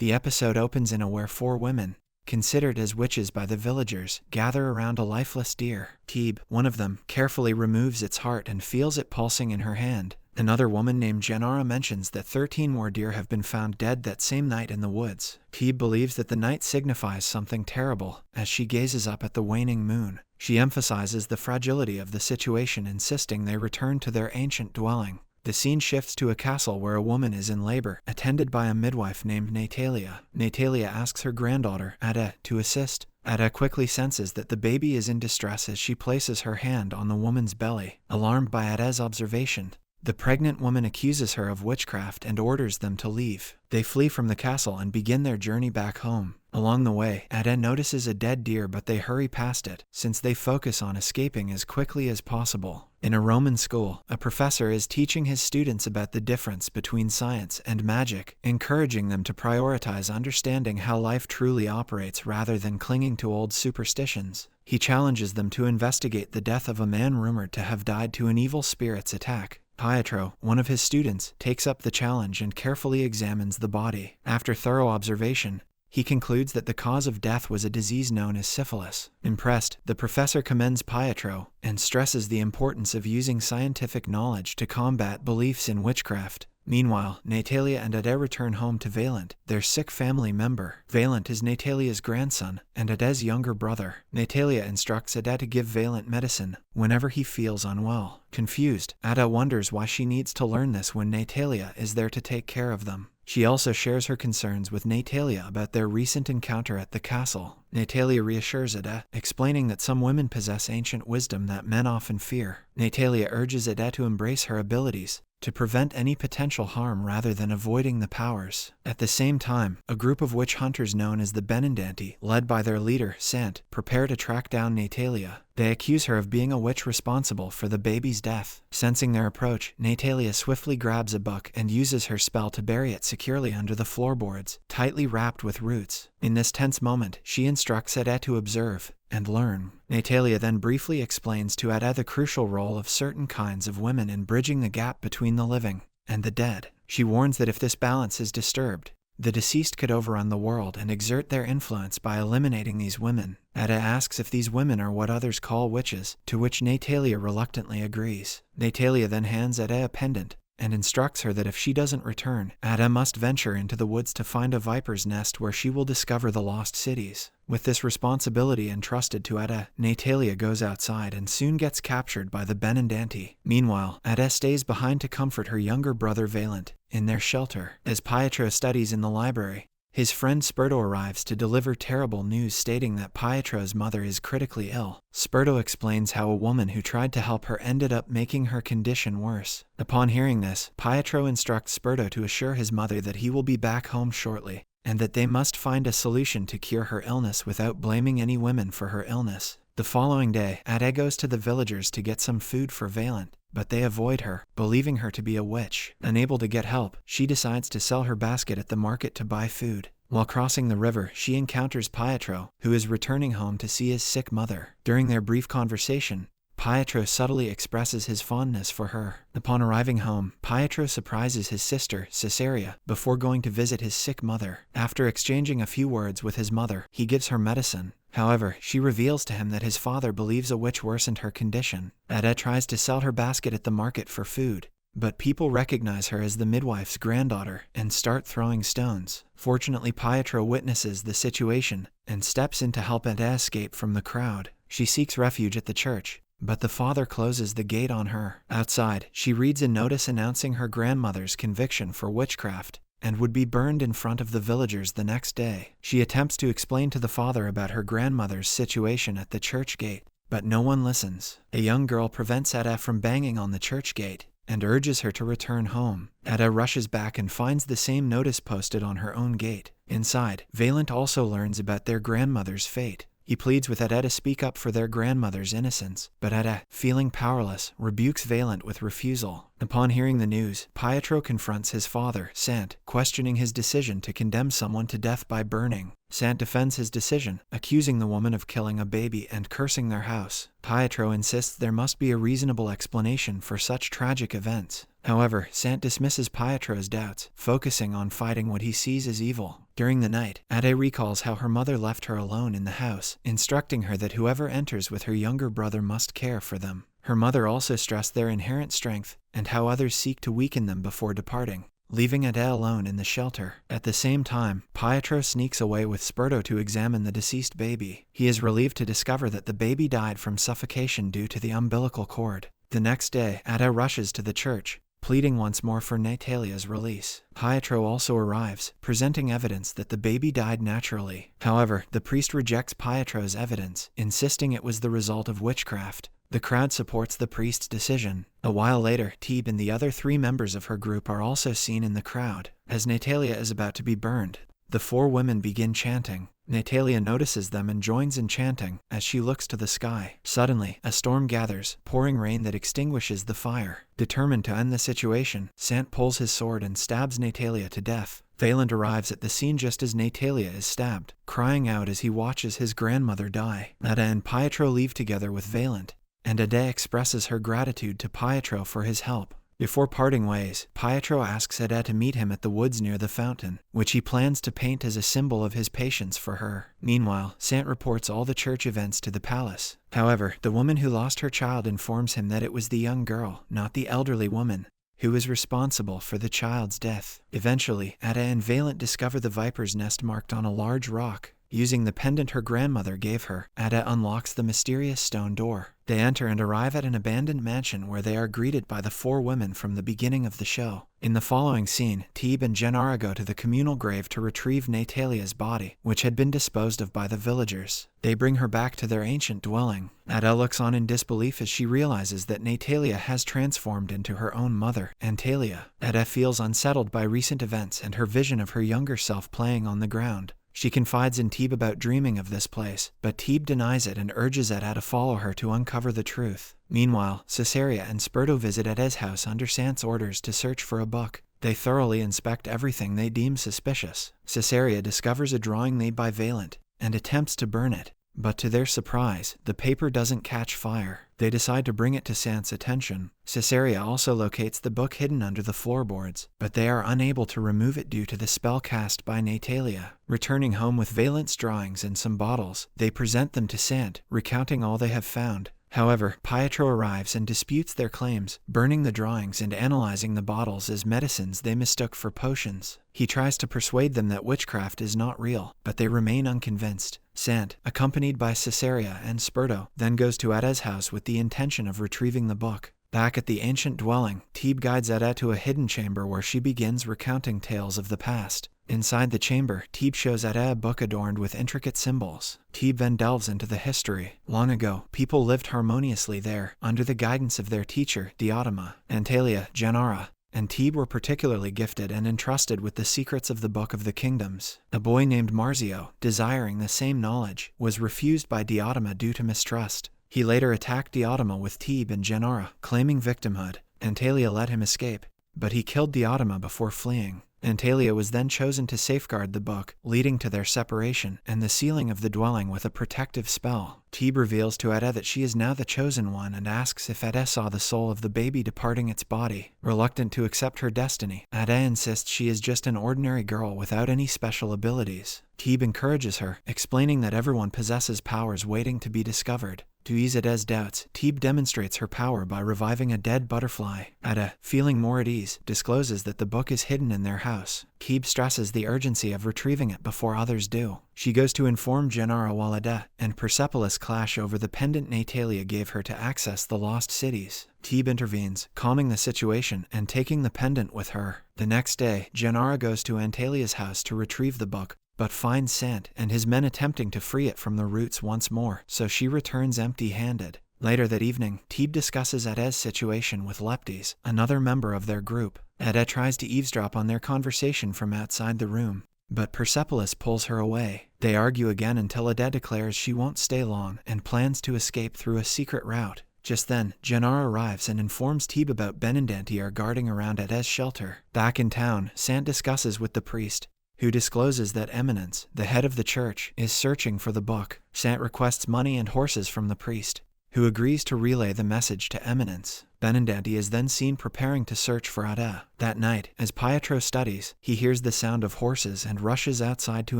The episode opens in a where 4 women, considered as witches by the villagers, gather around a lifeless deer. Tebe, one of them, carefully removes its heart and feels it pulsing in her hand. Another woman named Gennara mentions that 13 more deer have been found dead that same night in the woods. Tebe believes that the night signifies something terrible, as she gazes up at the waning moon. She emphasizes the fragility of the situation, insisting they return to their ancient dwelling. The scene shifts to a castle where a woman is in labor, attended by a midwife named Natalia. Natalia asks her granddaughter, Ada, to assist. Ada quickly senses that the baby is in distress as she places her hand on the woman's belly. Alarmed by Ada's observation, the pregnant woman accuses her of witchcraft and orders them to leave. They flee from the castle and begin their journey back home. Along the way, Ada notices a dead deer, but they hurry past it, since they focus on escaping as quickly as possible. In a Roman school, a professor is teaching his students about the difference between science and magic, encouraging them to prioritize understanding how life truly operates rather than clinging to old superstitions. He challenges them to investigate the death of a man rumored to have died to an evil spirit's attack. Pietro, one of his students, takes up the challenge and carefully examines the body. After thorough observation, he concludes that the cause of death was a disease known as syphilis. Impressed, the professor commends Pietro and stresses the importance of using scientific knowledge to combat beliefs in witchcraft. Meanwhile, Natalia and Ada return home to Valent, their sick family member. Valent is Natalia's grandson and Ada's younger brother. Natalia instructs Ada to give Valent medicine whenever he feels unwell. Confused, Ada wonders why she needs to learn this when Natalia is there to take care of them. She also shares her concerns with Natalia about their recent encounter at the castle. Natalia reassures Ada, explaining that some women possess ancient wisdom that men often fear. Natalia urges Ada to embrace her abilities, to prevent any potential harm rather than avoiding the powers. At the same time, a group of witch hunters known as the Benandanti, led by their leader, Sant, prepare to track down Natalia. They accuse her of being a witch responsible for the baby's death. Sensing their approach, Natalia swiftly grabs a book and uses her spell to bury it securely under the floorboards, tightly wrapped with roots. In this tense moment, she instructs Ada to observe and learn. Natalia then briefly explains to Ada the crucial role of certain kinds of women in bridging the gap between the living and the dead. She warns that if this balance is disturbed, the deceased could overrun the world and exert their influence by eliminating these women. Ada asks if these women are what others call witches, to which Natalia reluctantly agrees. Natalia then hands Ada a pendant and instructs her that if she doesn't return, Ada must venture into the woods to find a viper's nest where she will discover the lost cities. With this responsibility entrusted to Ada, Natalia goes outside and soon gets captured by the Benandanti. Meanwhile, Ada stays behind to comfort her younger brother Valent in their shelter. As Pietro studies in the library, his friend Sperto arrives to deliver terrible news, stating that Pietro's mother is critically ill. Sperto explains how a woman who tried to help her ended up making her condition worse. Upon hearing this, Pietro instructs Sperto to assure his mother that he will be back home shortly, and that they must find a solution to cure her illness without blaming any women for her illness. The following day, Ada goes to the villagers to get some food for Valent, but they avoid her, believing her to be a witch. Unable to get help, she decides to sell her basket at the market to buy food. While crossing the river, she encounters Pietro, who is returning home to see his sick mother. During their brief conversation, Pietro subtly expresses his fondness for her. Upon arriving home, Pietro surprises his sister, Caesarea, before going to visit his sick mother. After exchanging a few words with his mother, he gives her medicine. However, she reveals to him that his father believes a witch worsened her condition. Ada tries to sell her basket at the market for food, but people recognize her as the midwife's granddaughter and start throwing stones. Fortunately, Pietro witnesses the situation and steps in to help Ada escape from the crowd. She seeks refuge at the church, but the father closes the gate on her. Outside, she reads a notice announcing her grandmother's conviction for witchcraft and would be burned in front of the villagers the next day. She attempts to explain to the father about her grandmother's situation at the church gate, but no one listens. A young girl prevents Ada from banging on the church gate and urges her to return home. Ada rushes back and finds the same notice posted on her own gate. Inside, Valent also learns about their grandmother's fate. He pleads with Ada to speak up for their grandmother's innocence, but Ada, feeling powerless, rebukes Valent with refusal. Upon hearing the news, Pietro confronts his father, Sant, questioning his decision to condemn someone to death by burning. Sant defends his decision, accusing the woman of killing a baby and cursing their house. Pietro insists there must be a reasonable explanation for such tragic events. However, Sant dismisses Pietro's doubts, focusing on fighting what he sees as evil. During the night, Ada recalls how her mother left her alone in the house, instructing her that whoever enters with her younger brother must care for them. Her mother also stressed their inherent strength, and how others seek to weaken them before departing, leaving Ada alone in the shelter. At the same time, Pietro sneaks away with Sperto to examine the deceased baby. He is relieved to discover that the baby died from suffocation due to the umbilical cord. The next day, Ada rushes to the church, pleading once more for Natalia's release. Pietro also arrives, presenting evidence that the baby died naturally. However, the priest rejects Pietro's evidence, insisting it was the result of witchcraft. The crowd supports the priest's decision. A while later, Thebe and the other 3 members of her group are also seen in the crowd. As Natalia is about to be burned, the 4 women begin chanting. Natalia notices them and joins in chanting as she looks to the sky. Suddenly, a storm gathers, pouring rain that extinguishes the fire. Determined to end the situation, Sant pulls his sword and stabs Natalia to death. Vaillant arrives at the scene just as Natalia is stabbed, crying out as he watches his grandmother die. Ada and Pietro leave together with Vaillant, and Ada expresses her gratitude to Pietro for his help. Before parting ways, Pietro asks Ada to meet him at the woods near the fountain, which he plans to paint as a symbol of his patience for her. Meanwhile, Sant reports all the church events to the palace. However, the woman who lost her child informs him that it was the young girl, not the elderly woman, who is responsible for the child's death. Eventually, Ada and Vaillant discover the viper's nest marked on a large rock. Using the pendant her grandmother gave her, Ada unlocks the mysterious stone door. They enter and arrive at an abandoned mansion where they are greeted by the 4 women from the beginning of the show. In the following scene, Thebe and Gennaro go to the communal grave to retrieve Natalia's body, which had been disposed of by the villagers. They bring her back to their ancient dwelling. Ada looks on in disbelief as she realizes that Natalia has transformed into her own mother, Antalya. Ada feels unsettled by recent events and her vision of her younger self playing on the ground. She confides in Thebe about dreaming of this place, but Thebe denies it and urges Ada to follow her to uncover the truth. Meanwhile, Caesarea and Sperto visit Ada's house under Sant's orders to search for a book. They thoroughly inspect everything they deem suspicious. Caesarea discovers a drawing made by Vaillant and attempts to burn it, but to their surprise, the paper doesn't catch fire. They decide to bring it to Sant's attention. Caesarea also locates the book hidden under the floorboards, but they are unable to remove it due to the spell cast by Natalia. Returning home with Vaillant's drawings and some bottles, they present them to Sant, recounting all they have found. However, Pietro arrives and disputes their claims, burning the drawings and analyzing the bottles as medicines they mistook for potions. He tries to persuade them that witchcraft is not real, but they remain unconvinced. Sant, accompanied by Caesarea and Sperto, then goes to Ada's house with the intention of retrieving the book. Back at the ancient dwelling, Thebe guides Ada to a hidden chamber where she begins recounting tales of the past. Inside the chamber, Thebe shows Ada a book adorned with intricate symbols. Thebe then delves into the history. Long ago, people lived harmoniously there, under the guidance of their teacher, Diotima. Antalya, Gennaro, and Thebe were particularly gifted and entrusted with the secrets of the Book of the Kingdoms. A boy named Marzio, desiring the same knowledge, was refused by Diotima due to mistrust. He later attacked Diotima with Thebe and Gennaro, claiming victimhood. Antalya let him escape, but he killed Diotima before fleeing. Antalya was then chosen to safeguard the book, leading to their separation and the sealing of the dwelling with a protective spell. Thebe reveals to Ada that she is now the chosen one and asks if Ada saw the soul of the baby departing its body. Reluctant to accept her destiny, Ada insists she is just an ordinary girl without any special abilities. Thebe encourages her, explaining that everyone possesses powers waiting to be discovered. To ease Ada's doubts, Thebe demonstrates her power by reviving a dead butterfly. Ada, feeling more at ease, discloses that the book is hidden in their house. Thebe stresses the urgency of retrieving it before others do. She goes to inform Gennaro while Ada and Persepolis clash over the pendant Natalia gave her to access the lost cities. Thebe intervenes, calming the situation and taking the pendant with her. The next day, Gennaro goes to Antalya's house to retrieve the book, but finds Sant and his men attempting to free it from the roots once more, so she returns empty-handed. Later that evening, Thebe discusses Ada's situation with Leptes, another member of their group. Ada tries to eavesdrop on their conversation from outside the room, but Persepolis pulls her away. They argue again until Ada declares she won't stay long and plans to escape through a secret route. Just then, Gennaro arrives and informs Thebe about Benandanti are guarding around Ada's shelter. Back in town, Sant discusses with the priest, who discloses that Eminence, the head of the church, is searching for the book. Sant requests money and horses from the priest, who agrees to relay the message to Eminence. Benandanti is then seen preparing to search for Ada. That night, as Pietro studies, he hears the sound of horses and rushes outside to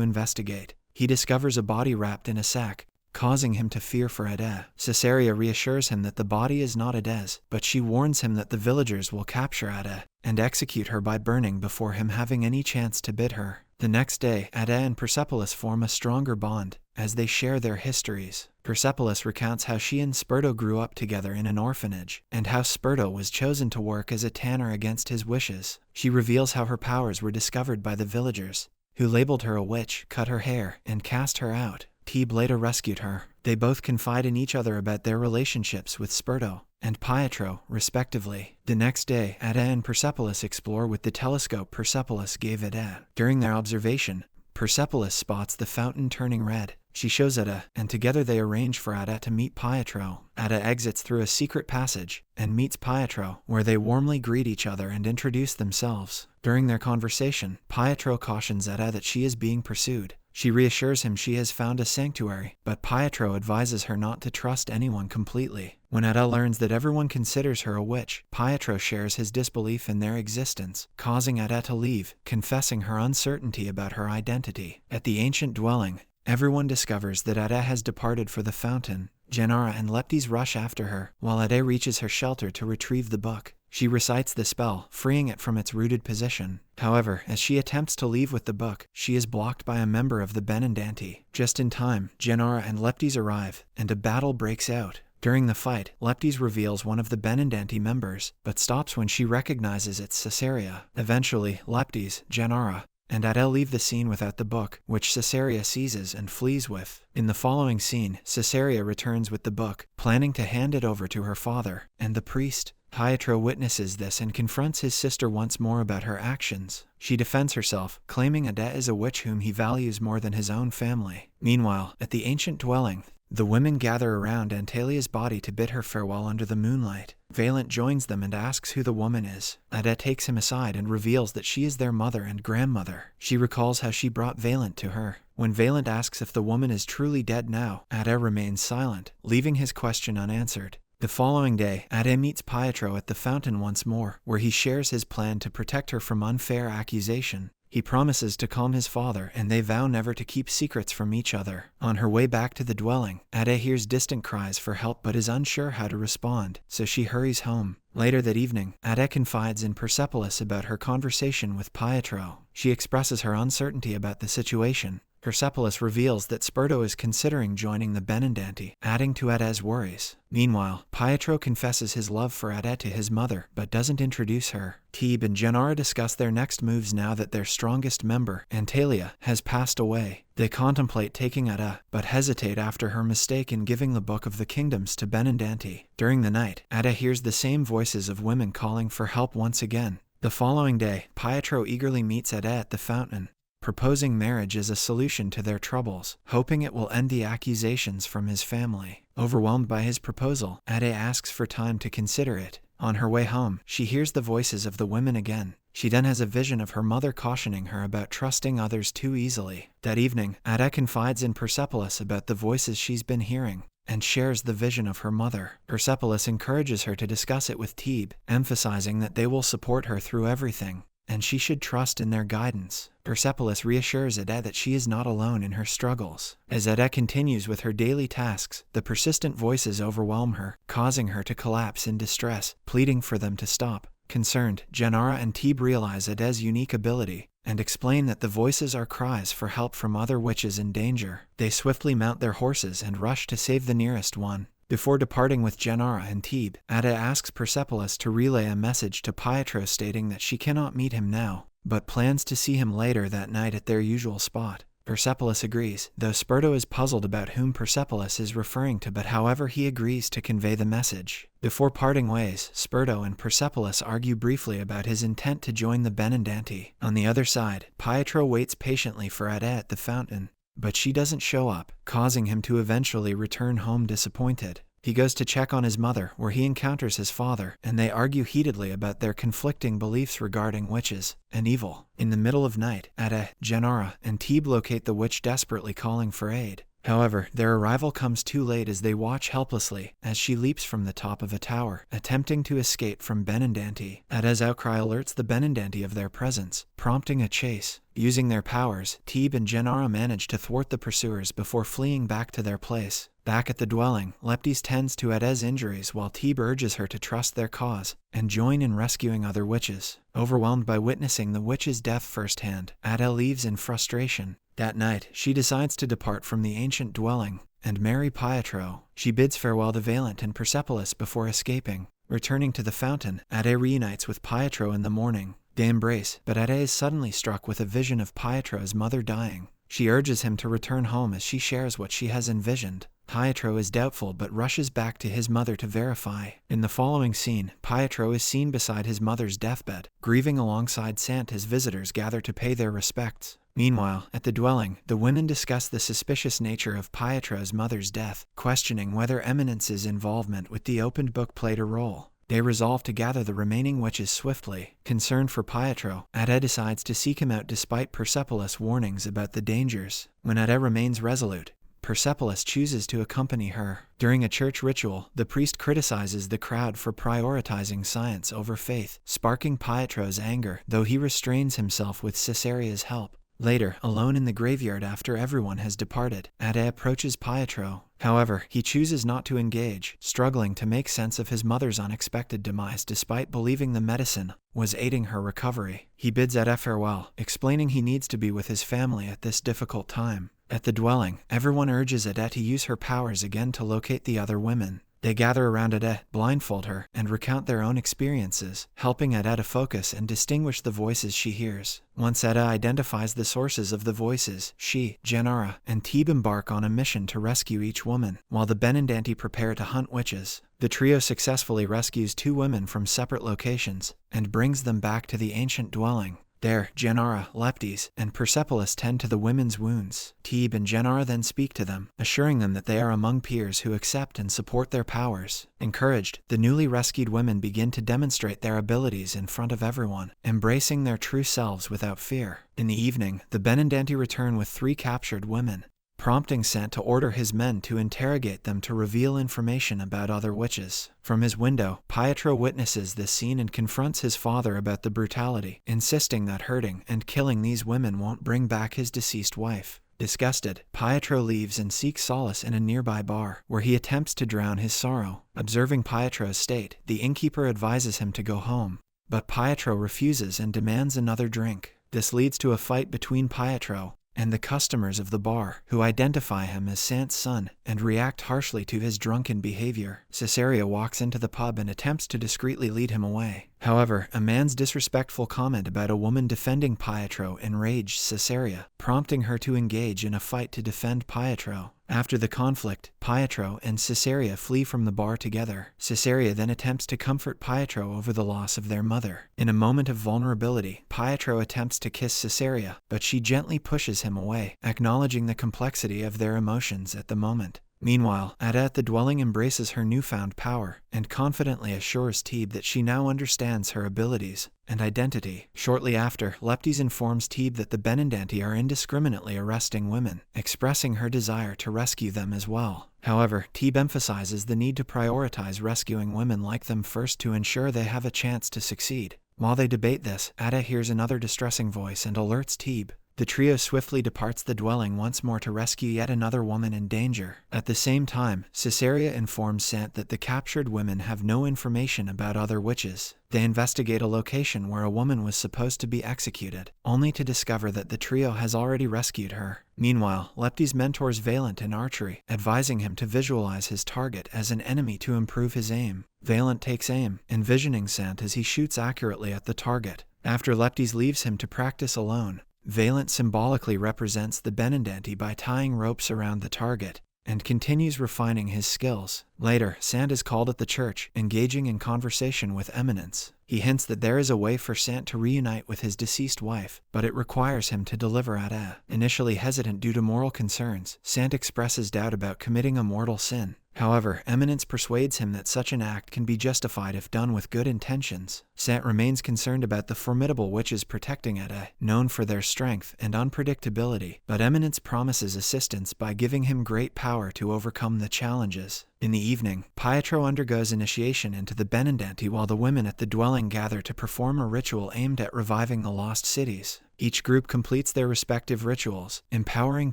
investigate. He discovers a body wrapped in a sack, causing him to fear for Ada. Caesarea reassures him that the body is not Ada's, but she warns him that the villagers will capture Ada and execute her by burning before him having any chance to bid her. The next day, Ada and Persepolis form a stronger bond as they share their histories. Persepolis recounts how she and Sperto grew up together in an orphanage, and how Sperto was chosen to work as a tanner against his wishes. She reveals how her powers were discovered by the villagers, who labeled her a witch, cut her hair, and cast her out. Tebe later rescued her. They both confide in each other about their relationships with Sperto and Pietro, respectively. The next day, Ada and Persepolis explore with the telescope Persepolis gave Ada. During their observation, Persepolis spots the fountain turning red. She shows Ada, and together they arrange for Ada to meet Pietro. Ada exits through a secret passage and meets Pietro, where they warmly greet each other and introduce themselves. During their conversation, Pietro cautions Ada that she is being pursued. She reassures him she has found a sanctuary, but Pietro advises her not to trust anyone completely. When Ada learns that everyone considers her a witch, Pietro shares his disbelief in their existence, causing Ada to leave, confessing her uncertainty about her identity. At the ancient dwelling, everyone discovers that Ada has departed for the fountain. Gennaro and Leptes rush after her, while Ada reaches her shelter to retrieve the book. She recites the spell, freeing it from its rooted position. However, as she attempts to leave with the book, she is blocked by a member of the Benandanti. Just in time, Gennaro and Leptes arrive, and a battle breaks out. During the fight, Leptes reveals one of the Benandanti members, but stops when she recognizes it's Caesarea. Eventually, Leptes, Gennaro, and Ada leave the scene without the book, which Caesarea seizes and flees with. In the following scene, Caesarea returns with the book, planning to hand it over to her father and the priest. Pietro witnesses this and confronts his sister once more about her actions. She defends herself, claiming Ada is a witch whom he values more than his own family. Meanwhile, at the ancient dwelling, the women gather around Antalia's body to bid her farewell under the moonlight. Valent joins them and asks who the woman is. Ada takes him aside and reveals that she is their mother and grandmother. She recalls how she brought Valent to her. When Valent asks if the woman is truly dead now, Ada remains silent, leaving his question unanswered. The following day, Ada meets Pietro at the fountain once more, where he shares his plan to protect her from unfair accusation. He promises to calm his father, and they vow never to keep secrets from each other. On her way back to the dwelling, Ada hears distant cries for help but is unsure how to respond, so she hurries home. Later that evening, Ada confides in Persepolis about her conversation with Pietro. She expresses her uncertainty about the situation. Persepolis reveals that Sperto is considering joining the Benandanti, adding to Ada's worries. Meanwhile, Pietro confesses his love for Ada to his mother, but doesn't introduce her. Tebe and Gennaro discuss their next moves now that their strongest member, Antalya, has passed away. They contemplate taking Ada, but hesitate after her mistake in giving the Book of the Kingdoms to Benandanti. During the night, Ada hears the same voices of women calling for help once again. The following day, Pietro eagerly meets Ada at the fountain, proposing marriage as a solution to their troubles, hoping it will end the accusations from his family. Overwhelmed by his proposal, Ada asks for time to consider it. On her way home, she hears the voices of the women again. She then has a vision of her mother cautioning her about trusting others too easily. That evening, Ada confides in Persepolis about the voices she's been hearing, and shares the vision of her mother. Persepolis encourages her to discuss it with Tebe, emphasizing that they will support her through everything, and she should trust in their guidance. Persepolis reassures Ada that she is not alone in her struggles. As Ada continues with her daily tasks, the persistent voices overwhelm her, causing her to collapse in distress, pleading for them to stop. Concerned, Gennaro and Tebe realize Ada's unique ability, and explain that the voices are cries for help from other witches in danger. They swiftly mount their horses and rush to save the nearest one. Before departing with Gennaro and Tebe, Ada asks Persepolis to relay a message to Pietro stating that she cannot meet him now, but plans to see him later that night at their usual spot. Persepolis agrees, though Sperto is puzzled about whom Persepolis is referring to, but however he agrees to convey the message. Before parting ways, Sperto and Persepolis argue briefly about his intent to join the Benandanti. On the other side, Pietro waits patiently for Ada at the fountain, but she doesn't show up, causing him to eventually return home disappointed. He goes to check on his mother, where he encounters his father, and they argue heatedly about their conflicting beliefs regarding witches and evil. In the middle of night, Ada, Gennaro, and Tebe locate the witch desperately calling for aid. However, their arrival comes too late as they watch helplessly as she leaps from the top of a tower, attempting to escape from Benandanti. Ada's outcry alerts the Benandanti of their presence, prompting a chase. Using their powers, Teeb and Gennaro manage to thwart the pursuers before fleeing back to their place. Back at the dwelling, Leptis tends to Ada's injuries while Teeb urges her to trust their cause and join in rescuing other witches. Overwhelmed by witnessing the witch's death firsthand, Ada leaves in frustration. That night, she decides to depart from the ancient dwelling and marry Pietro. She bids farewell to Valent and Persepolis before escaping. Returning to the fountain, Ada reunites with Pietro in the morning. They embrace, but Ada is suddenly struck with a vision of Pietro's mother dying. She urges him to return home as she shares what she has envisioned. Pietro is doubtful but rushes back to his mother to verify. In the following scene, Pietro is seen beside his mother's deathbed, grieving alongside Sant as visitors gather to pay their respects. Meanwhile, at the dwelling, the women discuss the suspicious nature of Pietro's mother's death, questioning whether Eminence's involvement with the opened book played a role. They resolve to gather the remaining witches swiftly. Concerned for Pietro, Ada decides to seek him out despite Persepolis' warnings about the dangers. When Ada remains resolute, Persepolis chooses to accompany her. During a church ritual, the priest criticizes the crowd for prioritizing science over faith, sparking Pietro's anger, though he restrains himself with Caesaria's help. Later, alone in the graveyard after everyone has departed, Ada approaches Pietro. However, he chooses not to engage, struggling to make sense of his mother's unexpected demise despite believing the medicine was aiding her recovery. He bids Ada farewell, explaining he needs to be with his family at this difficult time. At the dwelling, everyone urges Ada to use her powers again to locate the other women. They gather around Ada, blindfold her, and recount their own experiences, helping Ada to focus and distinguish the voices she hears. Once Ada identifies the sources of the voices, she, Gennaro, and Teeb embark on a mission to rescue each woman, while the Benandanti prepare to hunt witches. The trio successfully rescues 2 women from separate locations, and brings them back to the ancient dwelling. There, Gennaro, Leptis, and Persepolis tend to the women's wounds. Teeb and Gennaro then speak to them, assuring them that they are among peers who accept and support their powers. Encouraged, the newly rescued women begin to demonstrate their abilities in front of everyone, embracing their true selves without fear. In the evening, the Benandanti return with 3 captured women, prompting Sant to order his men to interrogate them to reveal information about other witches. From his window, Pietro witnesses this scene and confronts his father about the brutality, insisting that hurting and killing these women won't bring back his deceased wife. Disgusted, Pietro leaves and seeks solace in a nearby bar, where he attempts to drown his sorrow. Observing Pietro's state, the innkeeper advises him to go home, but Pietro refuses and demands another drink. This leads to a fight between Pietro and the customers of the bar, who identify him as Sant's son and react harshly to his drunken behavior. Caesaria walks into the pub and attempts to discreetly lead him away. However, a man's disrespectful comment about a woman defending Pietro enraged Caesaria, prompting her to engage in a fight to defend Pietro. After the conflict, Pietro and Caesaria flee from the bar together. Caesaria then attempts to comfort Pietro over the loss of their mother. In a moment of vulnerability, Pietro attempts to kiss Caesaria, but she gently pushes him away, acknowledging the complexity of their emotions at the moment. Meanwhile, Ada at the dwelling embraces her newfound power and confidently assures Teeb that she now understands her abilities and identity. Shortly after, Leptis informs Teeb that the Benandanti are indiscriminately arresting women, expressing her desire to rescue them as well. However, Teeb emphasizes the need to prioritize rescuing women like them first to ensure they have a chance to succeed. While they debate this, Ada hears another distressing voice and alerts Teeb. The trio swiftly departs the dwelling once more to rescue yet another woman in danger. At the same time, Caesaria informs Sant that the captured women have no information about other witches. They investigate a location where a woman was supposed to be executed, only to discover that the trio has already rescued her. Meanwhile, Leptis mentors Valent in archery, advising him to visualize his target as an enemy to improve his aim. Valent takes aim, envisioning Sant as he shoots accurately at the target. After Leptis leaves him to practice alone, Valent symbolically represents the Benandanti by tying ropes around the target, and continues refining his skills. Later, Sant is called at the church, engaging in conversation with Eminence. He hints that there is a way for Sant to reunite with his deceased wife, but it requires him to deliver Ada. Initially hesitant due to moral concerns, Sant expresses doubt about committing a mortal sin. However, Eminence persuades him that such an act can be justified if done with good intentions. Sant remains concerned about the formidable witches protecting Ede, known for their strength and unpredictability, but Eminence promises assistance by giving him great power to overcome the challenges. In the evening, Pietro undergoes initiation into the Benandanti while the women at the dwelling gather to perform a ritual aimed at reviving the lost cities. Each group completes their respective rituals, empowering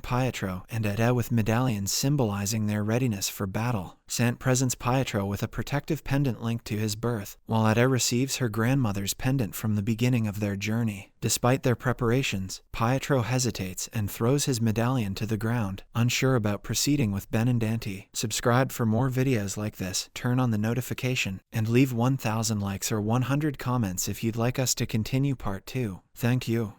Pietro and Ede with medallions symbolizing their readiness for battle. Sant presents Pietro with a protective pendant linked to his birth, while Ede receives her grandmother's pendant from the beginning of their journey. Despite their preparations, Pietro hesitates and throws his medallion to the ground, unsure about proceeding with Benandanti. Subscribe for more videos like this, turn on the notification, and leave 1,000 likes or 100 comments if you'd like us to continue part 2. Thank you.